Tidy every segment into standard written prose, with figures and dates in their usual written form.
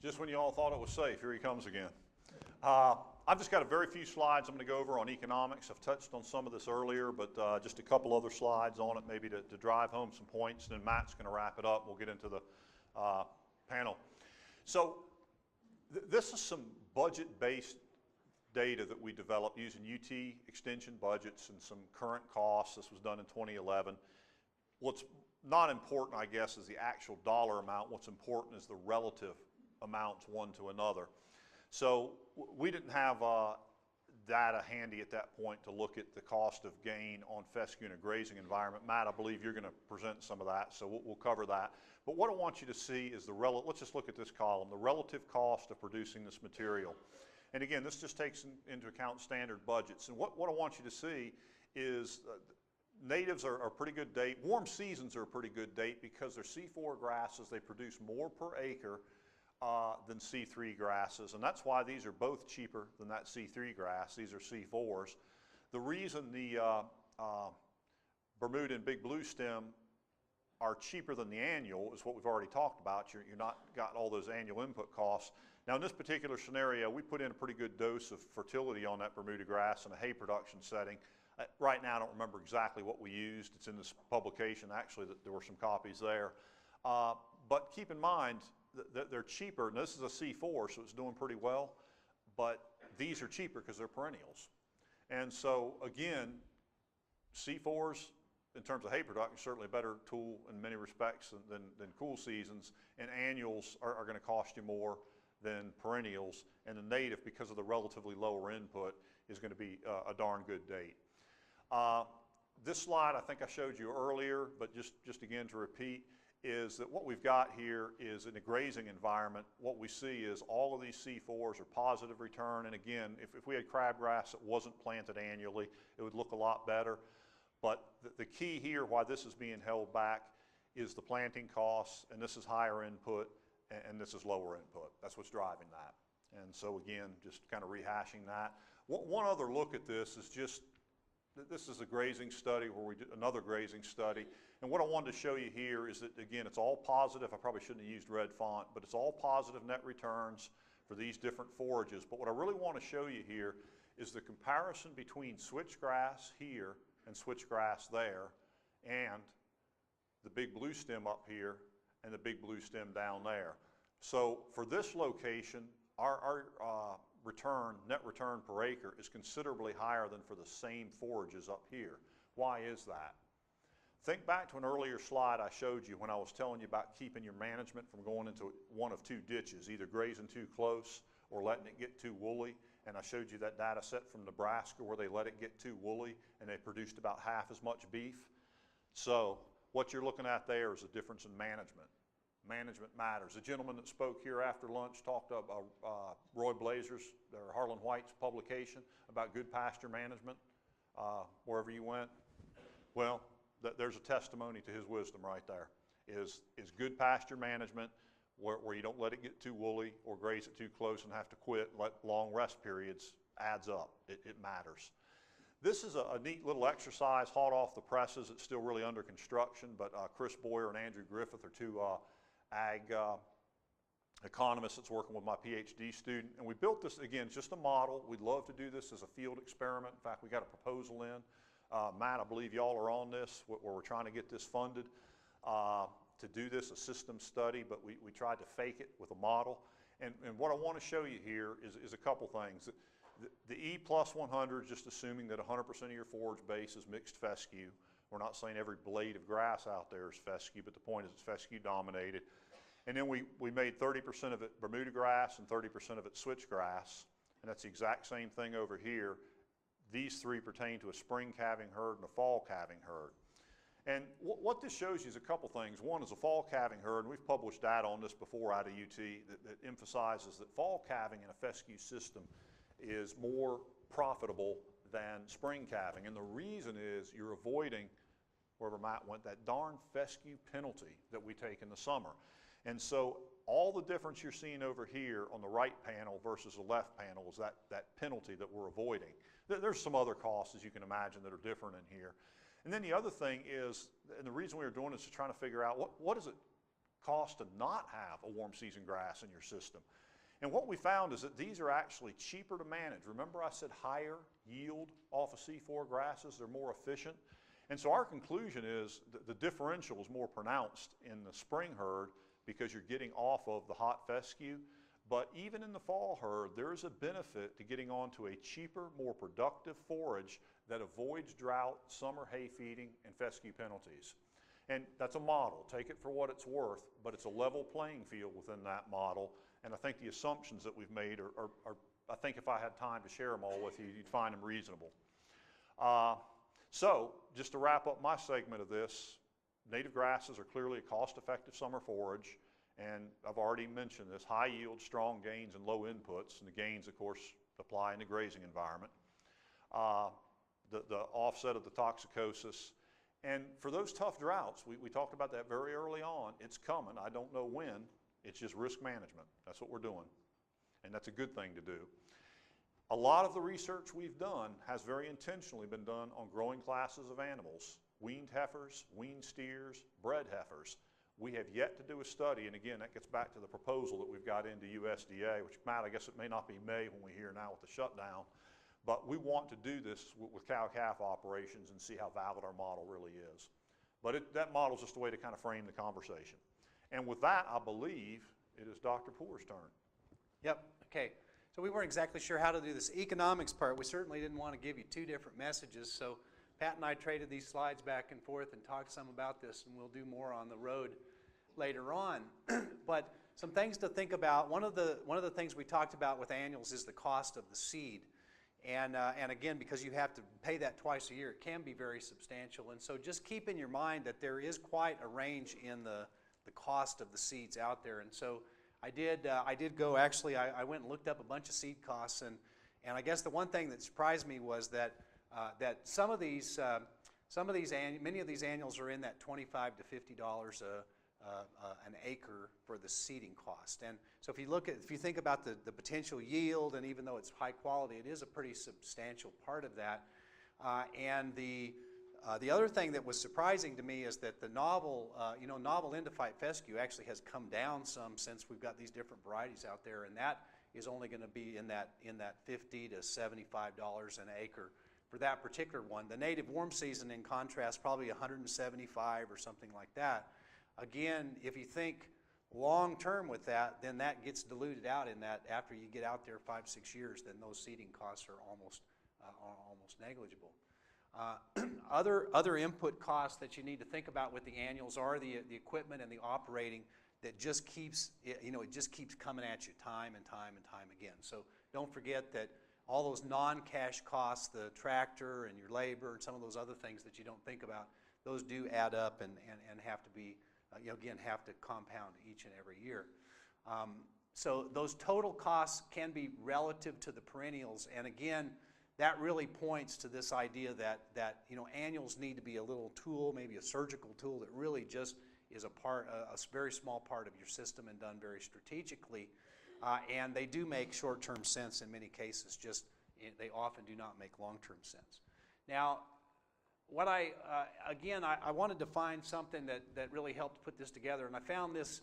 Just when you all thought it was safe, here he comes again. I've just got a very few slides I'm going to go over on economics. I've touched on some of this earlier, but just a couple other slides on it maybe to drive home some points, and then Matt's going to wrap it up. We'll get into the panel. So this is some budget-based data that we developed using UT extension budgets and some current costs. This was done in 2011. What's not important, I guess, is the actual dollar amount. What's important is the relative amounts one to another. So we didn't have data handy at that point to look at the cost of gain on fescue in a grazing environment. Matt, I believe you're going to present some of that, so we'll cover that. But what I want you to see is let's just look at this column, the relative cost of producing this material. And again, this just takes into account standard budgets. And what I want you to see is natives are a pretty good date. Warm seasons are a pretty good date because they're C4 grasses. They produce more per acre than C3 grasses, and that's why these are both cheaper than that C3 grass. These are C4s. The reason the Bermuda and Big Blue Stem are cheaper than the annual is what we've already talked about. You're not got all those annual input costs. Now in this particular scenario, we put in a pretty good dose of fertility on that Bermuda grass in a hay production setting. Right now I don't remember exactly what we used. It's in this publication actually that there were some copies there. But keep in mind, they're cheaper, and this is a C4, so it's doing pretty well, but these are cheaper because they're perennials. And so again, C4s in terms of hay production certainly a better tool in many respects than cool seasons, and annuals are going to cost you more than perennials, and the native, because of the relatively lower input, is going to be a darn good date. This slide I think I showed you earlier, but just again to repeat, is that what we've got here is in a grazing environment, what we see is all of these C4s are positive return. And again, if we had crabgrass that wasn't planted annually, it would look a lot better. But the key here, why this is being held back, is the planting costs, and this is higher input, and this is lower input. That's what's driving that. And so again, just kind of rehashing that. One other look at this is a grazing study where we did another grazing study. And what I wanted to show you here is that, again, it's all positive. I probably shouldn't have used red font, but it's all positive net returns for these different forages. But what I really want to show you here is the comparison between switchgrass here and switchgrass there, and the big blue stem up here and the big blue stem down there. So for this location, our net return per acre is considerably higher than for the same forages up here. Why is that? Think back to an earlier slide I showed you when I was telling you about keeping your management from going into one of two ditches, either grazing too close or letting it get too woolly. And I showed you that data set from Nebraska where they let it get too woolly and they produced about half as much beef. So what you're looking at there is a difference in management. Management matters. The gentleman that spoke here after lunch talked about Roy Blazer's, or Harlan White's publication about good pasture management wherever you went. Well, there's a testimony to his wisdom right there. Is good pasture management where you don't let it get too woolly or graze it too close and have to quit, let long rest periods adds up. It matters. This is a neat little exercise hot off the presses. It's still really under construction, but Chris Boyer and Andrew Griffith are two ag economists that's working with my PhD student. And we built this, again, it's just a model. We'd love to do this as a field experiment. In fact, we got a proposal in. Matt, I believe y'all are on this, where we're trying to get this funded to do this, a system study, but we tried to fake it with a model. And what I want to show you here is a couple things. The E plus 100 is just assuming that 100% of your forage base is mixed fescue. We're not saying every blade of grass out there is fescue, but the point is it's fescue dominated. And then we made 30% of it Bermuda grass and 30% of it switchgrass, and that's the exact same thing over here. These three pertain to a spring calving herd and a fall calving herd. And what this shows you is a couple things. One is a fall calving herd, and we've published data on this before out of UT that emphasizes that fall calving in a fescue system is more profitable than spring calving. And the reason is you're avoiding, wherever Matt went, that darn fescue penalty that we take in the summer. And so all the difference you're seeing over here on the right panel versus the left panel is that penalty that we're avoiding. There's some other costs, as you can imagine, that are different in here. And then the other thing is, and the reason we were doing this is trying to figure out what does it cost to not have a warm season grass in your system. And what we found is that these are actually cheaper to manage. Remember I said higher yield off of C4 grasses, they're more efficient. And so our conclusion is that the differential is more pronounced in the spring herd because you're getting off of the hot fescue. But even in the fall herd, there is a benefit to getting onto a cheaper, more productive forage that avoids drought, summer hay feeding, and fescue penalties. And that's a model. Take it for what it's worth, but it's a level playing field within that model. And I think the assumptions that we've made are I think if I had time to share them all with you, you'd find them reasonable. So just to wrap up my segment of this, native grasses are clearly a cost-effective summer forage. And I've already mentioned this, high yield, strong gains, and low inputs. And the gains, of course, apply in the grazing environment. The offset of the toxicosis. And for those tough droughts, we talked about that very early on. It's coming. I don't know when. It's just risk management. That's what we're doing. And that's a good thing to do. A lot of the research we've done has very intentionally been done on growing classes of animals. Weaned heifers, weaned steers, bred heifers. We have yet to do a study, and again, that gets back to the proposal that we've got into USDA, which, Matt, I guess it may not be May when we hear now with the shutdown, but we want to do this with cow-calf operations and see how valid our model really is. But that model is just a way to kind of frame the conversation. And with that, I believe it is Dr. Poor's turn. Yep, okay. So we weren't exactly sure how to do this economics part. We certainly didn't want to give you two different messages, so Pat and I traded these slides back and forth and talked some about this, and we'll do more on the road later on. But some things to think about. One of the things we talked about with annuals is the cost of the seed. And again, because you have to pay that twice a year, it can be very substantial. And so just keep in your mind that there is quite a range in the cost of the seeds out there. And so I did go, actually, I went and looked up a bunch of seed costs. And I guess the one thing that surprised me was that many of these annuals are in that $25 to $50 an acre for the seeding cost. And so if you think about the potential yield, and even though it's high quality, it is a pretty substantial part of that. And the other thing that was surprising to me is that the novel endophyte fescue actually has come down some since we've got these different varieties out there, and that is only going to be in that $50 to $75 an acre for that particular one. The native warm season, in contrast, probably $175 or something like that. Again, if you think long term with that, then that gets diluted out in that after you get out there 5-6 years, then those seeding costs are almost negligible. Other input costs that you need to think about with the annuals are the equipment and the operating that just keeps coming at you time and time and time again. So don't forget that all those non-cash costs, the tractor and your labor and some of those other things that you don't think about, those do add up and have to be, have to compound each and every year. So those total costs can be relative to the perennials, and again, that really points to this idea that annuals need to be a little tool, maybe a surgical tool that really just is a very small part of your system and done very strategically. And they do make short-term sense in many cases, they often do not make long-term sense. Now, what I wanted to find something that really helped put this together, and I found this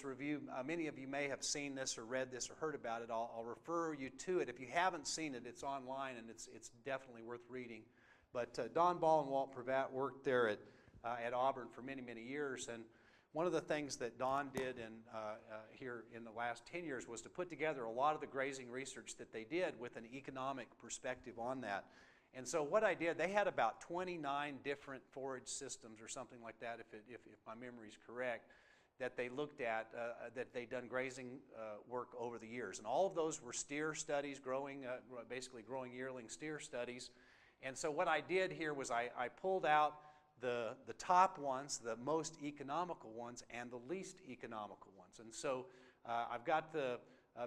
review. Many of you may have seen this or read this or heard about it. I'll refer you to it. If you haven't seen it, it's online and it's definitely worth reading. But Don Ball and Walt Prevatt worked there at Auburn for many, many years, and one of the things that Don did here in the last 10 years was to put together a lot of the grazing research that they did with an economic perspective on that. And so what I did, they had about 29 different forage systems or something like that, if my memory is correct, that they looked at, that they'd done grazing work over the years. And all of those were steer studies, basically growing yearling steer studies. And so what I did here was I pulled out the top ones, the most economical ones, and the least economical ones. And so I've got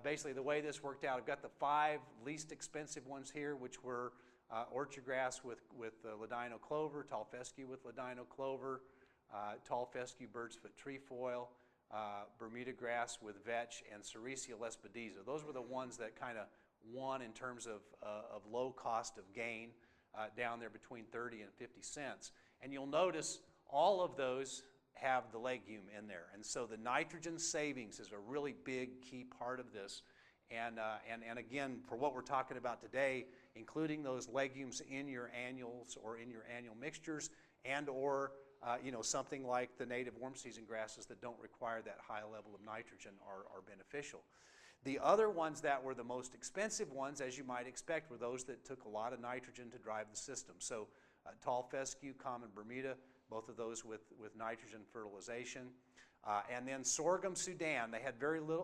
basically the way this worked out, I've got the 5 least expensive ones here, which were orchard grass with ladino clover, tall fescue with ladino clover, tall fescue bird's foot trefoil, Bermuda grass with vetch, and Sericea lespedeza. Those were the ones that kind of won in terms of low cost of gain, down there between 30 and 50 cents. And you'll notice all of those have the legume in there. And so the nitrogen savings is a really big key part of this. And again, for what we're talking about today, including those legumes in your annuals or in your annual mixtures, and or something like the native warm season grasses that don't require that high level of nitrogen are beneficial. The other ones that were the most expensive ones, as you might expect, were those that took a lot of nitrogen to drive the system. So tall fescue, common Bermuda, both of those with nitrogen fertilization. And then sorghum Sudan, they had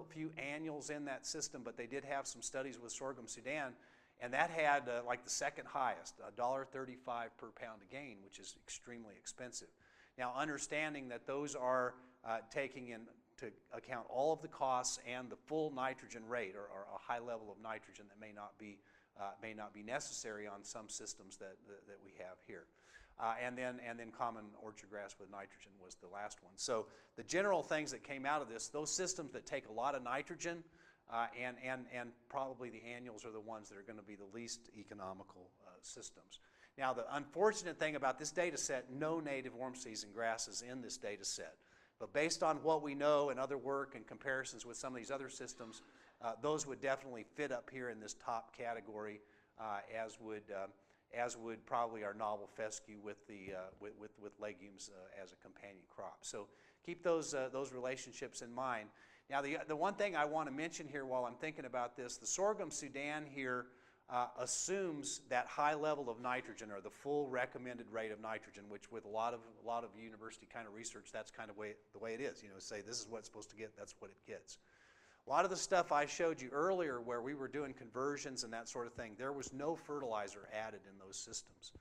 few annuals in that system, but they did have some studies with sorghum Sudan, and that had like the second highest, $1.35 per pound of gain, which is extremely expensive. Now, understanding that those are taking into account all of the costs and the full nitrogen rate, or a high level of nitrogen that may not be necessary on some systems that we have here. And then common orchard grass with nitrogen was the last one. So the general things that came out of this, those systems that take a lot of nitrogen, and probably the annuals are the ones that are going to be the least economical systems. Now, the unfortunate thing about this data set, no native warm season grasses in this data set. But based on what we know and other work and comparisons with some of these other systems, those would definitely fit up here in this top category, as would probably our novel fescue with legumes as a companion crop. So keep those relationships in mind. Now, the one thing I want to mention here while I'm thinking about this, the sorghum Sudan here assumes that high level of nitrogen, or the full recommended rate of nitrogen, which with a lot of university kind of research, that's kind of the way it is. Say this is what it's supposed to get, that's what it gets. A lot of the stuff I showed you earlier where we were doing conversions and that sort of thing, there was no fertilizer added in those systems.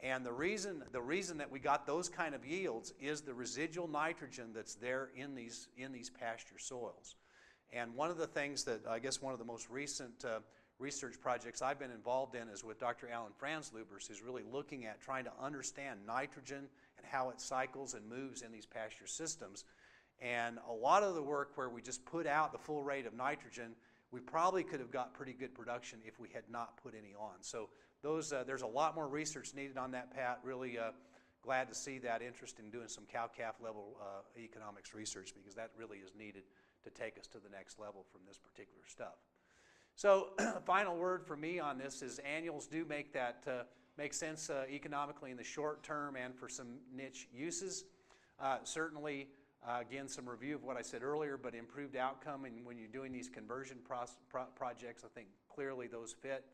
And the reason that we got those kind of yields is the residual nitrogen that's there in these pasture soils. And one of the things that, I guess one of the most recent research projects I've been involved in is with Dr. Alan Franzlubers, who's really looking at trying to understand nitrogen and how it cycles and moves in these pasture systems. And a lot of the work where we just put out the full rate of nitrogen, we probably could have got pretty good production if we had not put any on. So there's a lot more research needed on that, Pat. Really glad to see that interest in doing some cow-calf level economics research, because that really is needed to take us to the next level from this particular stuff. So final word for me on this is annuals do make sense economically in the short term and for some niche uses. Certainly, again, some review of what I said earlier, but improved outcome, and when you're doing these conversion projects, I think clearly those fit.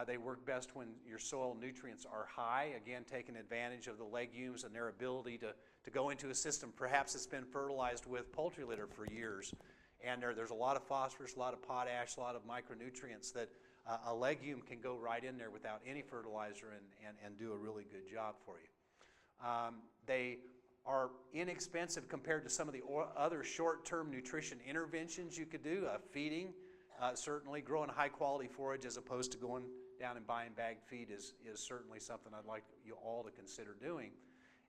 They work best when your soil nutrients are high, again, taking advantage of the legumes and their ability to go into a system. Perhaps it's been fertilized with poultry litter for years, and there's a lot of phosphorus, a lot of potash, a lot of micronutrients that a legume can go right in there without any fertilizer and do a really good job for you. They are inexpensive compared to some of the other short-term nutrition interventions you could do. Feeding, certainly growing high-quality forage as opposed to going down and buying bagged feed is certainly something I'd like you all to consider doing.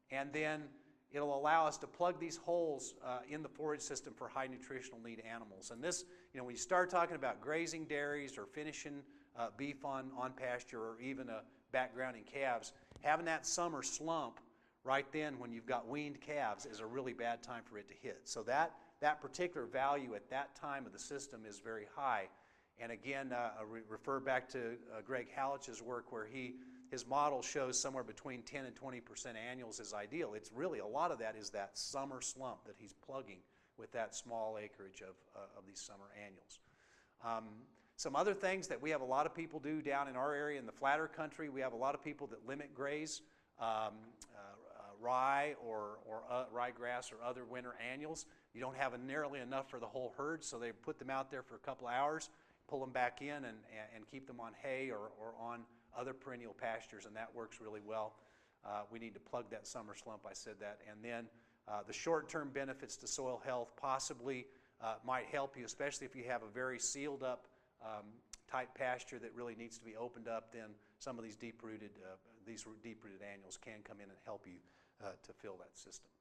And then it'll allow us to plug these holes in the forage system for high nutritional need animals. And this, when you start talking about grazing dairies or finishing beef on pasture, or even backgrounding calves, having that summer slump right then when you've got weaned calves is a really bad time for it to hit. So that particular value at that time of the system is very high. And again, refer back to Greg Halich's work where his model shows somewhere between 10 and 20% annuals is ideal. It's really, a lot of that is that summer slump that he's plugging with that small acreage of these summer annuals. Some other things that we have a lot of people do down in our area in the flatter country, we have a lot of people that limit graze rye or ryegrass or other winter annuals. You don't have nearly enough for the whole herd, so they put them out there for a couple hours, pull them back in, and keep them on hay or on other perennial pastures, and that works really well. We need to plug that summer slump, I said that. And then the short-term benefits to soil health possibly might help you, especially if you have a very sealed up type pasture that really needs to be opened up. Then some of these deep-rooted annuals can come in and help you to fill that system.